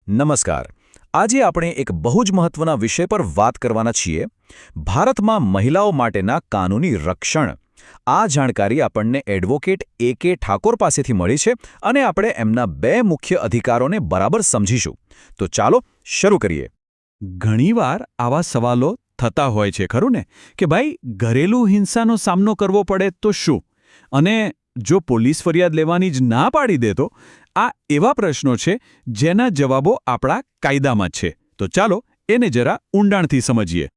નમસ્કાર. આજે આપણે એક બહુ જ મહત્વના વિષય પર વાત કરવાના છીએ. ભારતમાં મહિલાઓ માટેના કાનૂની રક્ષણ. આ જાણકારી આપણને એડવોકેટ એ.કે. ઠાકોર પાસેથી મળી છે અને આપણે એમના બે મુખ્ય અધિકારોને બરાબર સમજીશું. તો ચાલો શરૂ કરીએ. ઘણીવાર આવા સવાલો થતા હોય છે ખરું ને કે ભાઈ ઘરેલું હિંસાનો સામનો કરવો પડે તો શું, અને જો પોલીસ ફરિયાદ લેવાની જ ના પાડી દે તો? આ એવા પ્રશ્નો છે જેના જવાબો આપણા કાયદામાં જ છે. તો ચાલો એને જરા ઊંડાણથી સમજીએ.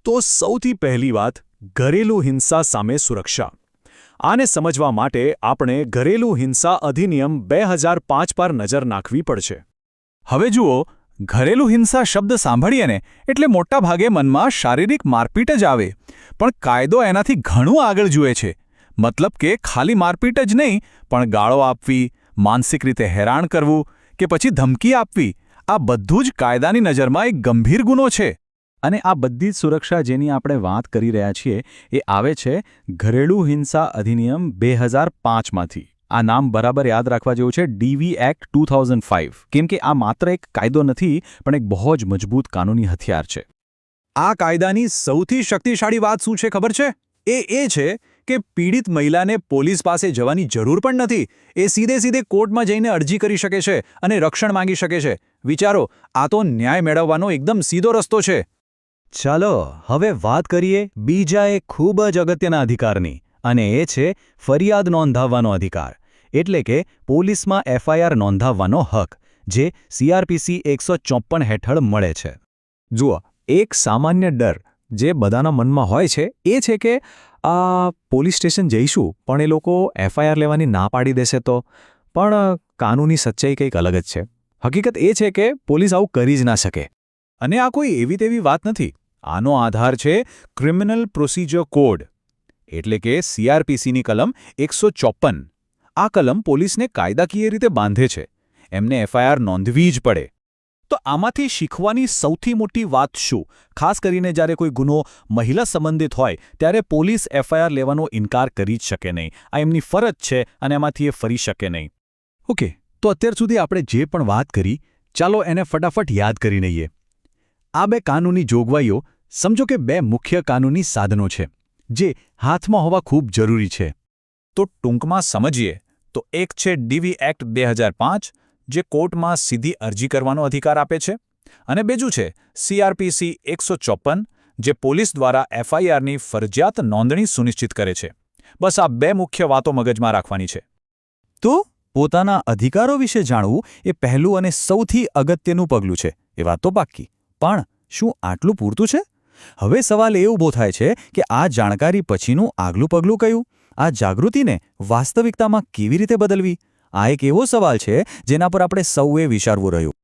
તો સૌથી પહેલી વાત, ઘરેલું હિંસા સામે સુરક્ષા. આને સમજવા માટે આપણે ઘરેલું હિંસા અધિનિયમ 2005 પર નજર નાખવી પડશે. હવે જુઓ, ઘરેલું હિંસા શબ્દ સાંભળીએ ને એટલે મોટાભાગે મનમાં શારીરિક મારપીટ જ આવે, પણ કાયદો એનાથી ઘણું આગળ જુએ છે. મતલબ કે ખાલી મારપીટ જ નહીં, પણ ગાળો આપવી, માનસિક રીતે હેરાન કરવું કે પછી ધમકી આપવી, આ બધું જ કાયદાની નજરમાં એક ગંભીર ગુનો છે. અને આ બધી જ સુરક્ષા જેની આપણે વાત કરી રહ્યા છીએ એ આવે છે ઘરેલું હિંસા અધિનિયમ 2005માંથી. આ નામ બરાબર યાદ રાખવા જેવું છે, DV એક્ટ 2005, કેમ કે આ માત્ર એક કાયદો નથી પણ એક બહુ જ મજબૂત કાનૂની હથિયાર છે. આ કાયદાની સૌથી શક્તિશાળી વાત શું છે ખબર છે? એ છે કે પીડિત મહિલાને પોલીસ પાસે જવાની જરૂર પણ નથી. એ સીધે કોર્ટમાં જઈને અરજી કરી શકે છે અને રક્ષણ માંગી શકે છે. વિચારો, આ તો ન્યાય મેળવવાનો એકદમ સીધો રસ્તો છે. ચાલો હવે વાત કરીએ બીજા એક ખૂબ જ અગત્યના અધિકારની, અને એ છે ફરિયાદ નોંધાવવાનો અધિકાર, એટલે કે પોલીસમાં FIR નોંધાવવાનો હક, જે CRPC 154 હેઠળ મળે છે. જુઓ, એક સામાન્ય ડર જે બધાના મનમાં હોય છે એ છે કે પોલીસ સ્ટેશન જઈશું પણ એ લોકો FIR લેવાની ના પાડી દેશે તો. પણ કાનૂની સચ્ચાઈ કંઈક અલગ જ છે. હકીકત એ છે કે પોલીસ આવું કરી જ ના શકે. અને આ કોઈ એવી તેવી વાત નથી. આનો આધાર છે ક્રિમિનલ પ્રોસિજર કોડ, એટલે કે CRPCની કલમ 154. આ કલમ પોલીસને કાયદાકીય રીતે બાંધે છે. એમને FIR નોંધવી જ પડે. તો આમાંથી શીખવાની સૌથી મોટી વાત શું? ખાસ કરીને જ્યારે કોઈ ગુનો મહિલા સંબંધિત હોય ત્યારે પોલીસ FIR લેવાનો ઇનકાર કરી જ શકે નહીં. આ એમની ફરજ છે અને એમાંથી એ ફરી શકે નહીં. ઓકે, તો અત્યાર સુધી આપણે જે પણ વાત કરી, ચાલો એને ફટાફટ યાદ કરી લઈએ. આ બે કાનૂની જોગવાઈઓ સમજો કે બે મુખ્ય કાનૂની સાધનો છે જે હાથમાં હોવા ખૂબ જરૂરી છે. તો ટૂંકમાં સમજીએ તો એક છે DV એક્ટ 2005, જે કોર્ટમાં સીધી અરજી કરવાનો અધિકાર આપે છે, અને બીજું છે CRPC 154, જે પોલીસ દ્વારા FIRની ફરજિયાત નોંધણી સુનિશ્ચિત કરે છે. બસ આ બે મુખ્ય વાતો મગજમાં રાખવાની છે. તો પોતાના અધિકારો વિશે જાણવું એ પહેલું અને સૌથી અગત્યનું પગલું છે, એ વાત તો પાક્કી. પણ શું આટલું પૂરતું છે? હવે સવાલ એ ઊભો થાય છે કે આ જાણકારી પછીનું આગલું પગલું કયું? આ જાગૃતિને વાસ્તવિકતામાં કેવી રીતે બદલવી? આ એક એવો સવાલ છે જેના પર આપણે સૌએ વિચારવું રહ્યું.